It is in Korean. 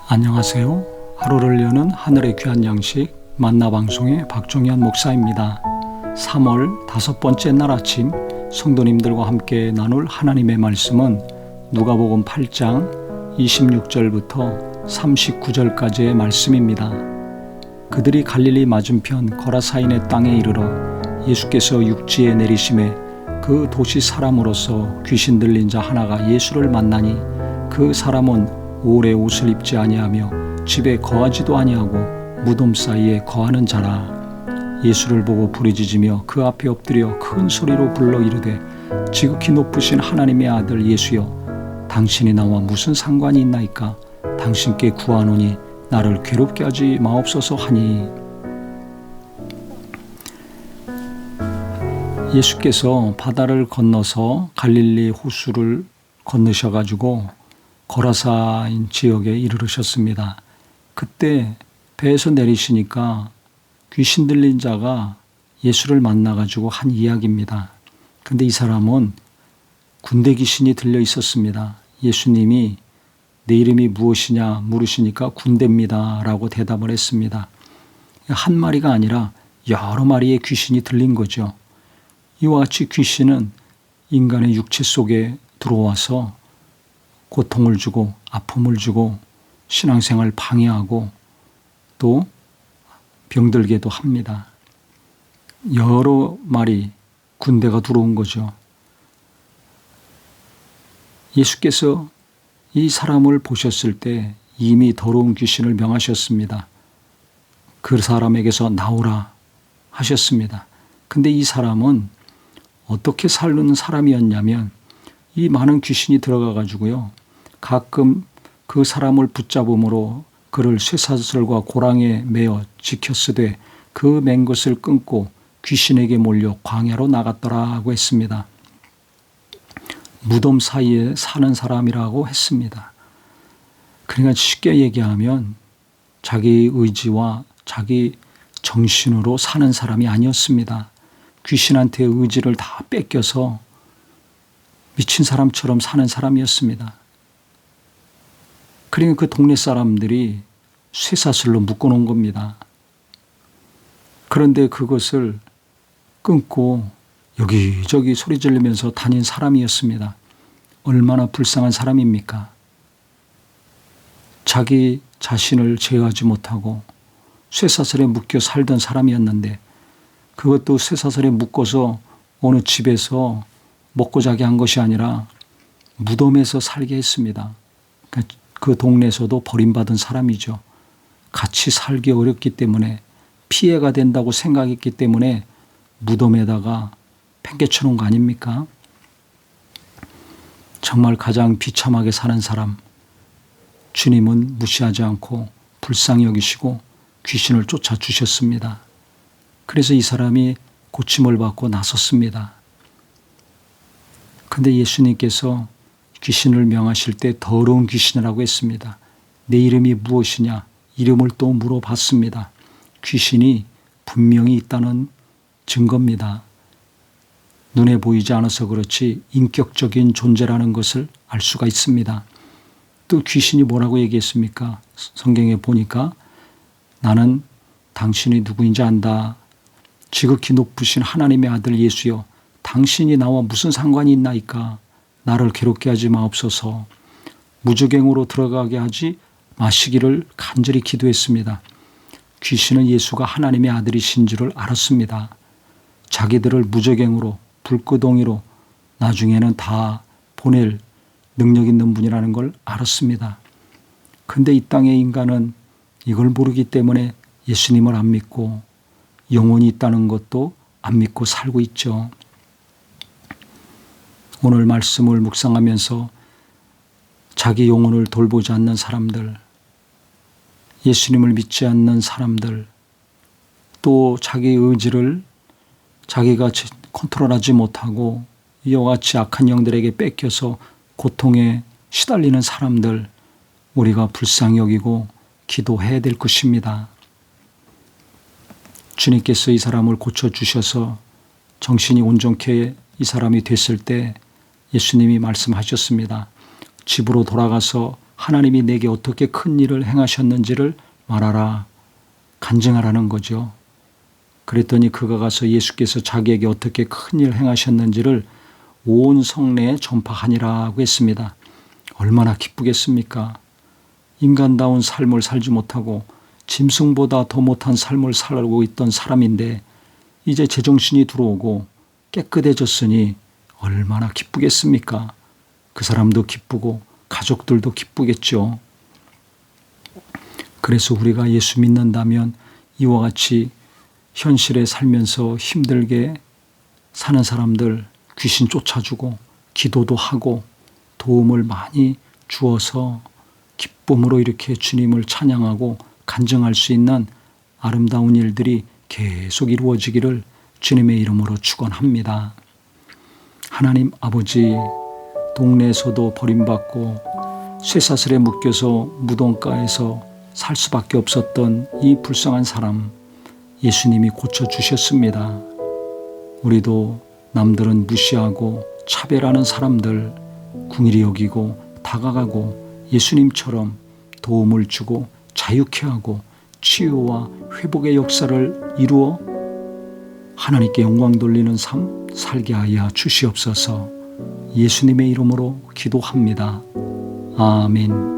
안녕하세요. 하루를 여는 하늘의 귀한 양식 만나방송의 박종현 목사입니다. 3월 5번째 날 아침 성도님들과 함께 나눌 하나님의 말씀은 누가복음 8장 26절부터 39절까지의 말씀입니다. 그들이 갈릴리 맞은편 거라사인의 땅에 이르러 예수께서 육지에 내리심에 그 도시 사람으로서 귀신 들린 자 하나가 예수를 만나니 그 사람은 오래 옷을 입지 아니하며 집에 거하지도 아니하고 무덤 사이에 거하는 자라. 예수를 보고 부르짖으며 그 앞에 엎드려 큰 소리로 불러 이르되 지극히 높으신 하나님의 아들 예수여, 당신이 나와 무슨 상관이 있나이까? 당신께 구하노니 나를 괴롭게 하지 마옵소서 하니. 예수께서 바다를 건너서 갈릴리 호수를 건너셔가지고 거라사인 지역에 이르르셨습니다. 그때 배에서 내리시니까 귀신 들린 자가 예수를 만나가지고 한 이야기입니다. 근데 이 사람은 군대 귀신이 들려 있었습니다. 예수님이 내 이름이 무엇이냐 물으시니까 군대입니다 라고 대답을 했습니다. 한 마리가 아니라 여러 마리의 귀신이 들린 거죠. 이와 같이 귀신은 인간의 육체 속에 들어와서 고통을 주고 아픔을 주고 신앙생활을 방해하고 또 병들게도 합니다. 여러 마리 군대가 들어온 거죠. 예수께서 이 사람을 보셨을 때 이미 더러운 귀신을 명하셨습니다. 그 사람에게서 나오라 하셨습니다. 근데 이 사람은 어떻게 살는 사람이었냐면 이 많은 귀신이 들어가 가지고요. 가끔 그 사람을 붙잡음으로 그를 쇠사슬과 고랑에 매어 지켰으되 그 맨 것을 끊고 귀신에게 몰려 광야로 나갔더라고 했습니다. 무덤 사이에 사는 사람이라고 했습니다. 그러니까 쉽게 얘기하면 자기 의지와 자기 정신으로 사는 사람이 아니었습니다. 귀신한테 의지를 다 뺏겨서 미친 사람처럼 사는 사람이었습니다. 그러니까 그 동네 사람들이 쇠사슬로 묶어놓은 겁니다. 그런데 그것을 끊고 여기저기 소리 지르면서 다닌 사람이었습니다. 얼마나 불쌍한 사람입니까? 자기 자신을 제어하지 못하고 쇠사슬에 묶여 살던 사람이었는데 그것도 쇠사슬에 묶어서 어느 집에서 먹고 자게 한 것이 아니라 무덤에서 살게 했습니다. 그 동네에서도 버림받은 사람이죠. 같이 살기 어렵기 때문에 피해가 된다고 생각했기 때문에 무덤에다가 팽개쳐 놓은 거 아닙니까? 정말 가장 비참하게 사는 사람, 주님은 무시하지 않고 불쌍히 여기시고 귀신을 쫓아주셨습니다. 그래서 이 사람이 고침을 받고 나섰습니다. 근데 예수님께서 귀신을 명하실 때 더러운 귀신이라고 했습니다. 내 이름이 무엇이냐? 이름을 또 물어봤습니다. 귀신이 분명히 있다는 증거입니다. 눈에 보이지 않아서 그렇지 인격적인 존재라는 것을 알 수가 있습니다. 또 귀신이 뭐라고 얘기했습니까? 성경에 보니까 나는 당신이 누구인지 안다. 지극히 높으신 하나님의 아들 예수여, 당신이 나와 무슨 상관이 있나이까? 나를 괴롭게 하지 마옵소서. 무저갱으로 들어가게 하지 마시기를 간절히 기도했습니다. 귀신은 예수가 하나님의 아들이신 줄을 알았습니다. 자기들을 무저갱으로 불구덩이로 나중에는 다 보낼 능력 있는 분이라는 걸 알았습니다. 그런데 이 땅의 인간은 이걸 모르기 때문에 예수님을 안 믿고 영혼이 있다는 것도 안 믿고 살고 있죠. 오늘 말씀을 묵상하면서 자기 영혼을 돌보지 않는 사람들, 예수님을 믿지 않는 사람들, 또 자기 의지를 자기가 컨트롤하지 못하고 이와 같이 악한 영들에게 뺏겨서 고통에 시달리는 사람들, 우리가 불쌍히 여기고 기도해야 될 것입니다. 주님께서 이 사람을 고쳐주셔서 정신이 온전케 이 사람이 됐을 때 예수님이 말씀하셨습니다. 집으로 돌아가서 하나님이 내게 어떻게 큰 일을 행하셨는지를 말하라, 간증하라는 거죠. 그랬더니 그가 가서 예수께서 자기에게 어떻게 큰 일 행하셨는지를 온 성내에 전파하니라고 했습니다. 얼마나 기쁘겠습니까? 인간다운 삶을 살지 못하고 짐승보다 더 못한 삶을 살고 있던 사람인데 이제 제정신이 들어오고 깨끗해졌으니 얼마나 기쁘겠습니까? 그 사람도 기쁘고 가족들도 기쁘겠죠. 그래서 우리가 예수 믿는다면 이와 같이 현실에 살면서 힘들게 사는 사람들 귀신 쫓아주고 기도도 하고 도움을 많이 주어서 기쁨으로 이렇게 주님을 찬양하고 간증할 수 있는 아름다운 일들이 계속 이루어지기를 주님의 이름으로 축원합니다. 하나님 아버지, 동네에서도 버림받고 쇠사슬에 묶여서 무덤가에서 살 수밖에 없었던 이 불쌍한 사람, 예수님이 고쳐주셨습니다. 우리도 남들은 무시하고 차별하는 사람들 긍휼히 여기고 다가가고 예수님처럼 도움을 주고 자유케 하고 치유와 회복의 역사를 이루어 하나님께 영광 돌리는 삶 살게 하여 주시옵소서. 예수님의 이름으로 기도합니다. 아멘.